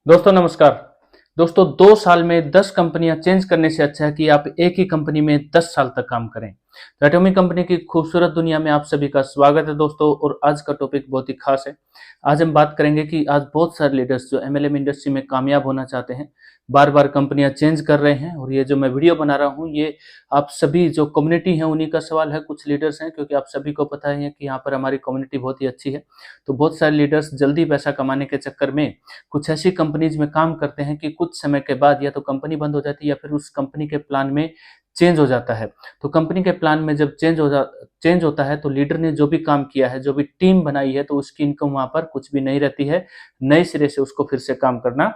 दोस्तों नमस्कार। दोस्तों 2 साल में 10 कंपनियां चेंज करने से अच्छा है कि आप एक ही कंपनी में 10 साल तक काम करें। तो एटॉमिक कंपनी की खूबसूरत दुनिया में आप सभी का स्वागत है दोस्तों। और आज का टॉपिक बहुत ही खास है। आज हम बात करेंगे कि आज बहुत सारे लीडर्स जो एमएलएम इंडस्ट्री में कामयाब होना चाहते हैं, बार बार कंपनियां चेंज कर रहे हैं। और ये जो मैं वीडियो बना रहा हूँ ये आप सभी जो कम्युनिटी है उन्हीं का सवाल है। कुछ लीडर्स हैं, क्योंकि आप सभी को पता है कि यहाँ पर हमारी कम्युनिटी बहुत ही अच्छी है। तो बहुत सारे लीडर्स जल्दी पैसा कमाने के चक्कर में कुछ ऐसी कंपनीज में काम करते हैं कि कुछ समय के बाद या तो कंपनी बंद हो जाती है या फिर उस कंपनी के प्लान में चेंज हो जाता है। तो कंपनी के प्लान में जब चेंज होता है तो लीडर ने जो भी काम किया है, जो भी टीम बनाई है, तो उसकी इनकम वहां पर कुछ भी नहीं रहती है। नए सिरे से उसको फिर से काम करना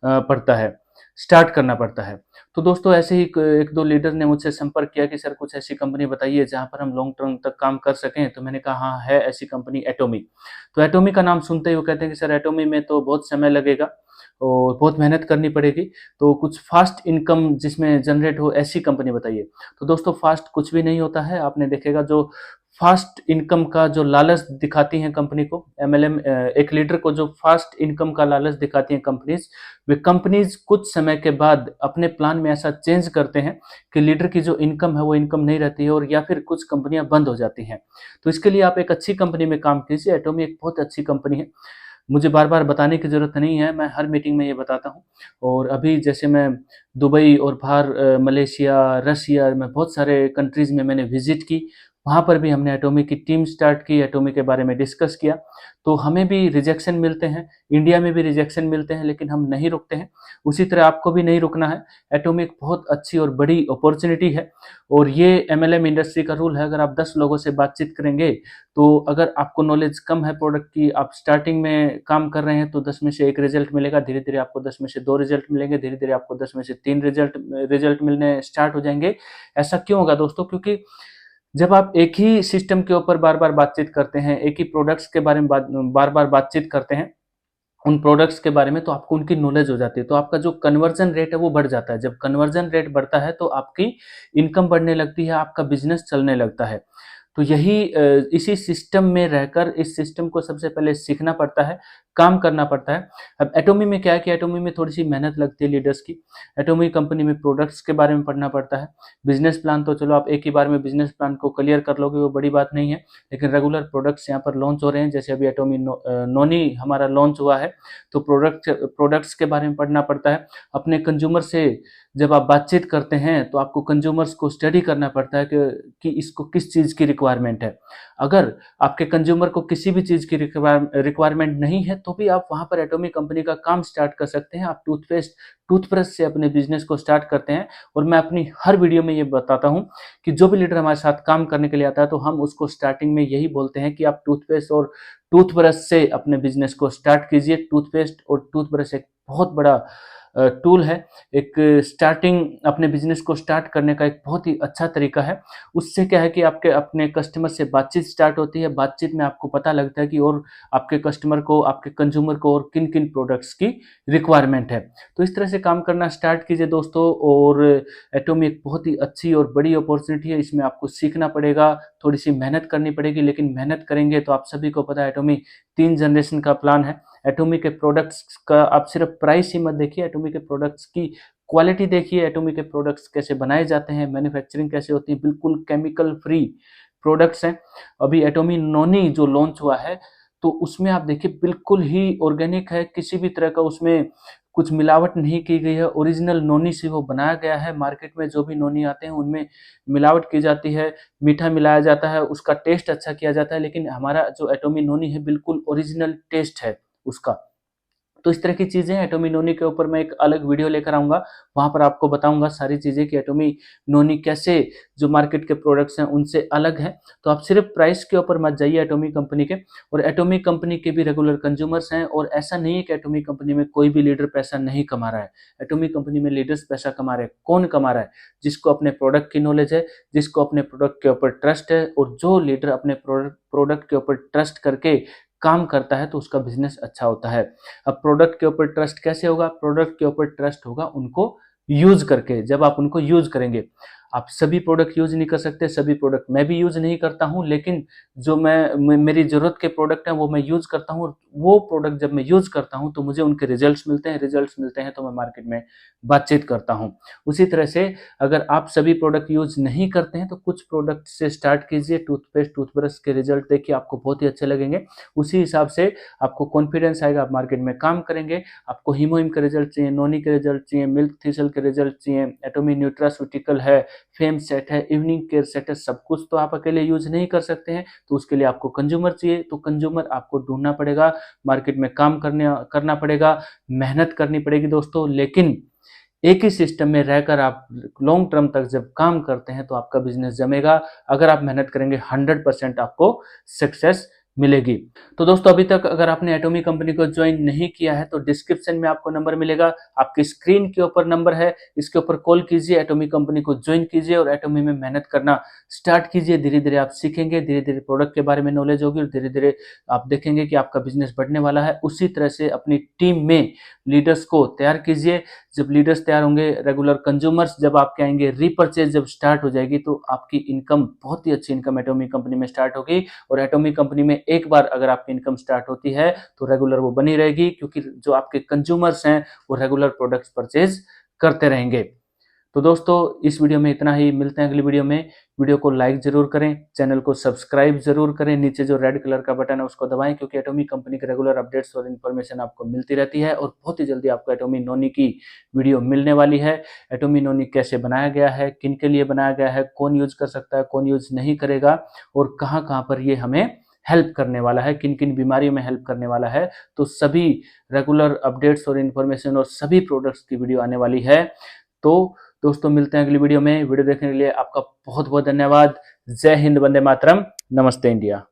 पड़ता है, स्टार्ट करना पड़ता है। तो दोस्तों ऐसे ही एक दो लीडर ने मुझसे संपर्क किया कि सर कुछ ऐसी कंपनी बताइए जहां पर हम लॉन्ग टर्म तक काम कर सकें। तो मैंने कहा हाँ, है ऐसी कंपनी एटॉमी। तो एटॉमी का नाम सुनते ही वो कहते हैं कि सर एटॉमी में तो बहुत समय लगेगा और बहुत मेहनत करनी पड़ेगी, तो कुछ फास्ट इनकम जिसमें जनरेट हो ऐसी कंपनी बताइए। तो दोस्तों फास्ट कुछ भी नहीं होता है। आपने देखेगा जो फास्ट इनकम का जो लालच दिखाती हैं कंपनी को, एमएलएम एक लीडर को जो फास्ट इनकम का लालच दिखाती हैं कंपनीज, वे कंपनीज कुछ समय के बाद अपने प्लान में ऐसा चेंज करते हैं कि लीडर की जो इनकम है वो इनकम नहीं रहती है, और या फिर कुछ कंपनियां बंद हो जाती हैं। तो इसके लिए आप एक अच्छी कंपनी में काम कीजिए। एटॉमी एक बहुत अच्छी कंपनी है। मुझे बार-बार बताने की ज़रूरत नहीं है, मैं हर मीटिंग में ये बताता हूँ। और अभी जैसे मैं दुबई और बाहर मलेशिया, रसिया में बहुत सारे कंट्रीज़ में मैंने विज़िट की। वहाँ पर भी हमने एटॉमी की टीम स्टार्ट की, एटॉमी के बारे में डिस्कस किया। तो हमें भी रिजेक्शन मिलते हैं, इंडिया में भी रिजेक्शन मिलते हैं, लेकिन हम नहीं रुकते हैं। उसी तरह आपको भी नहीं रुकना है। एटॉमी एक बहुत अच्छी और बड़ी अपॉर्च्युनिटी है। और ये एमएलएम इंडस्ट्री का रूल है, अगर आप 10 लोगों से बातचीत करेंगे, तो अगर आपको नॉलेज कम है प्रोडक्ट की, आप स्टार्टिंग में काम कर रहे हैं, तो 10 में से 1 रिजल्ट मिलेगा। धीरे-धीरे आपको 10 में से 2 रिजल्ट मिलेंगे, धीरे-धीरे आपको 10 में से 3 रिजल्ट मिलने स्टार्ट हो जाएँगे। ऐसा क्यों होगा दोस्तों? क्योंकि जब आप एक ही सिस्टम के ऊपर बार-बार बातचीत करते हैं, एक ही प्रोडक्ट्स के बारे में बार-बार बातचीत करते हैं, उन प्रोडक्ट्स के बारे में, तो आपको उनकी नॉलेज हो जाती है। तो आपका जो कन्वर्जन रेट है वो बढ़ जाता है। जब कन्वर्जन रेट बढ़ता है तो आपकी इनकम बढ़ने लगती है, आपका बिज़नेस चलने लगता है। तो यही इसी सिस्टम में रहकर इस सिस्टम को सबसे पहले सीखना पड़ता है, काम करना पड़ता है। अब एटॉमी में क्या है कि एटॉमी में थोड़ी-सी मेहनत लगती है लीडर्स की। एटॉमी कंपनी में प्रोडक्ट्स के बारे में पढ़ना पड़ता है। बिज़नेस प्लान तो चलो आप एक ही बार में बिज़नेस प्लान को क्लियर कर लोगे, वो बड़ी बात नहीं है। लेकिन रेगुलर प्रोडक्ट्स यहाँ पर लॉन्च हो रहे हैं, जैसे अभी एटॉमी नोनी हमारा लॉन्च हुआ है, तो प्रोडक्ट्स के बारे में पढ़ना पड़ता है। अपने कंज्यूमर से जब आप बातचीत करते हैं तो आपको कंज्यूमर्स को स्टडी करना पड़ता है कि इसको किस चीज़ की रिक्वायरमेंट है। अगर आपके कंज्यूमर को किसी भी चीज़ की रिक्वायरमेंट नहीं है, तो भी आप वहाँ पर एटॉमी कंपनी का काम स्टार्ट कर सकते हैं। आप टूथब्रश से अपने बिज़नेस को स्टार्ट करते हैं। और मैं अपनी हर वीडियो में ये बताता हूँ कि जो भी लीडर हमारे साथ काम करने के लिए आता है, तो हम उसको स्टार्टिंग में यही बोलते हैं कि आप टूथपेस्ट और टूथब्रश से अपने बिज़नेस को स्टार्ट कीजिए। टूथपेस्ट और टूथब्रश एक बहुत बड़ा टूल है। एक स्टार्टिंग अपने बिज़नेस को स्टार्ट करने का एक बहुत ही अच्छा तरीका है। उससे क्या है कि आपके अपने कस्टमर से बातचीत स्टार्ट होती है। बातचीत में आपको पता लगता है कि और आपके कस्टमर को, आपके कंज्यूमर को और किन-किन प्रोडक्ट्स की रिक्वायरमेंट है। तो इस तरह से काम करना स्टार्ट कीजिए दोस्तों। और एटॉमी एक बहुत ही अच्छी और बड़ी अपॉर्च्युनिटी है। इसमें आपको सीखना पड़ेगा, थोड़ी-सी मेहनत करनी पड़ेगी, लेकिन मेहनत करेंगे तो आप सभी को पता है एटॉमी 3 जनरेशन का प्लान है। एटॉमी के प्रोडक्ट्स का आप सिर्फ प्राइस ही मत देखिए, एटॉमी के प्रोडक्ट्स की क्वालिटी देखिए। एटॉमी के प्रोडक्ट्स कैसे बनाए जाते हैं, मैन्युफैक्चरिंग कैसे होती है, बिल्कुल केमिकल फ्री प्रोडक्ट्स हैं। अभी एटॉमी नोनी जो लॉन्च हुआ है, तो उसमें आप देखिए बिल्कुल ही ऑर्गेनिक है, किसी भी तरह का उसमें कुछ मिलावट नहीं की गई है। ओरिजिनल नोनी से वो बनाया गया है। मार्केट में जो भी नोनी आते हैं उनमें मिलावट की जाती है, मीठा मिलाया जाता है, उसका टेस्ट अच्छा किया जाता है, लेकिन हमारा जो एटॉमी नोनी है बिल्कुल ओरिजिनल टेस्ट है उसका। तो इस तरह की चीज़ें एटॉमी नोनी के ऊपर मैं एक अलग वीडियो लेकर आऊँगा। वहाँ पर आपको बताऊँगा सारी चीज़ें कि एटॉमी नोनी कैसे जो मार्केट के प्रोडक्ट्स हैं उनसे अलग है। तो आप सिर्फ प्राइस के ऊपर मत जाइए एटॉमी कंपनी के। और एटॉमी कंपनी के भी रेगुलर कंज्यूमर्स हैं, और ऐसा नहीं है कि एटॉमी कंपनी में कोई भी लीडर पैसा नहीं कमा रहा है। एटॉमी कंपनी में लीडर्स पैसा कमा रहे हैं। कौन कमा रहा है? जिसको अपने प्रोडक्ट की नॉलेज है, जिसको अपने प्रोडक्ट के ऊपर ट्रस्ट है। और जो लीडर अपने प्रोडक्ट के ऊपर ट्रस्ट करके काम करता है तो उसका बिज़नेस अच्छा होता है। अब प्रोडक्ट के ऊपर ट्रस्ट कैसे होगा? प्रोडक्ट के ऊपर ट्रस्ट होगा उनको यूज़ करके, जब आप उनको यूज़ करेंगे। आप सभी प्रोडक्ट यूज नहीं कर सकते, सभी प्रोडक्ट मैं भी यूज नहीं करता हूं, लेकिन जो मेरी जरूरत के प्रोडक्ट हैं वो मैं यूज करता हूं। और वो प्रोडक्ट जब मैं यूज करता हूं तो मुझे उनके रिजल्ट्स मिलते हैं, रिजल्ट्स मिलते हैं तो मैं मार्केट में बातचीत करता हूं। उसी तरह से अगर आप सभी प्रोडक्ट यूज नहीं करते हैं तो कुछ प्रोडक्ट से स्टार्ट कीजिए। टूथपेस्ट, टूथब्रश के रिजल्ट देखिए, आपको बहुत ही अच्छे लगेंगे। उसी हिसाब से आपको कॉन्फिडेंस आएगा, आप मार्केट में काम करेंगे। आपको हीमोहिम के रिजल्ट चाहिए, नोनी के रिजल्ट चाहिए, मिल्क थिसल के रिजल्ट चाहिए, एटोमी न्यूट्रास्यूटिकल है, फेम सेट है, इवनिंग केयर सेट है, सब कुछ तो आप अकेले यूज नहीं कर सकते हैं। तो उसके लिए आपको कंज्यूमर चाहिए, तो कंज्यूमर आपको ढूंढना पड़ेगा, मार्केट में काम करना पड़ेगा, मेहनत करनी पड़ेगी दोस्तों। लेकिन एक ही सिस्टम में रहकर आप लॉन्ग टर्म तक जब काम करते हैं तो आपका बिजनेस जमेगा। अगर आप मेहनत करेंगे 100% आपको सक्सेस मिलेगी। तो दोस्तों, अभी तक अगर आपने एटोमी कंपनी को ज्वाइन नहीं किया है तो डिस्क्रिप्शन में आपको नंबर मिलेगा, आपकी स्क्रीन के ऊपर नंबर है, इसके ऊपर कॉल कीजिए, एटोमी कंपनी को ज्वाइन कीजिए और एटोमी में मेहनत करना स्टार्ट कीजिए। धीरे धीरे आप सीखेंगे, धीरे धीरे प्रोडक्ट के बारे में नॉलेज होगी और धीरे धीरे आप देखेंगे कि आपका बिजनेस बढ़ने वाला है। उसी तरह से अपनी टीम में लीडर्स को तैयार कीजिए। जब लीडर्स तैयार होंगे, रेगुलर कंज्यूमर्स जब आपके आएंगे, रीपर्चेज जब स्टार्ट हो जाएगी तो आपकी इनकम, बहुत ही अच्छी इनकम एटोमी कंपनी में स्टार्ट होगी। और एटोमी कंपनी में एक बार अगर आपकी इनकम स्टार्ट होती है तो रेगुलर वो बनी रहेगी, क्योंकि जो आपके कंज्यूमर्स हैं वो रेगुलर प्रोडक्ट्स परचेज करते रहेंगे। तो दोस्तों, इस वीडियो में इतना ही, मिलते हैं अगली वीडियो में। वीडियो को लाइक जरूर करें, चैनल को सब्सक्राइब जरूर करें, नीचे जो रेड कलर का बटन है उसको दबाएं, क्योंकि एटोमी कंपनी के रेगुलर अपडेट्स और इन्फॉर्मेशन आपको मिलती रहती है। और बहुत ही जल्दी आपको एटोमी नोनी की वीडियो मिलने वाली है। एटोमी नोनी कैसे बनाया गया है, किन के लिए बनाया गया है, कौन यूज कर सकता है, कौन यूज नहीं करेगा, और कहाँ कहाँ पर ये हमें हेल्प करने वाला है, किन किन बीमारियों में हेल्प करने वाला है, तो सभी रेगुलर अपडेट्स और इन्फॉर्मेशन और सभी प्रोडक्ट्स की वीडियो आने वाली है। तो दोस्तों, मिलते हैं अगली वीडियो में। वीडियो देखने के लिए आपका बहुत बहुत धन्यवाद। जय हिंद, वंदे मातरम, नमस्ते इंडिया।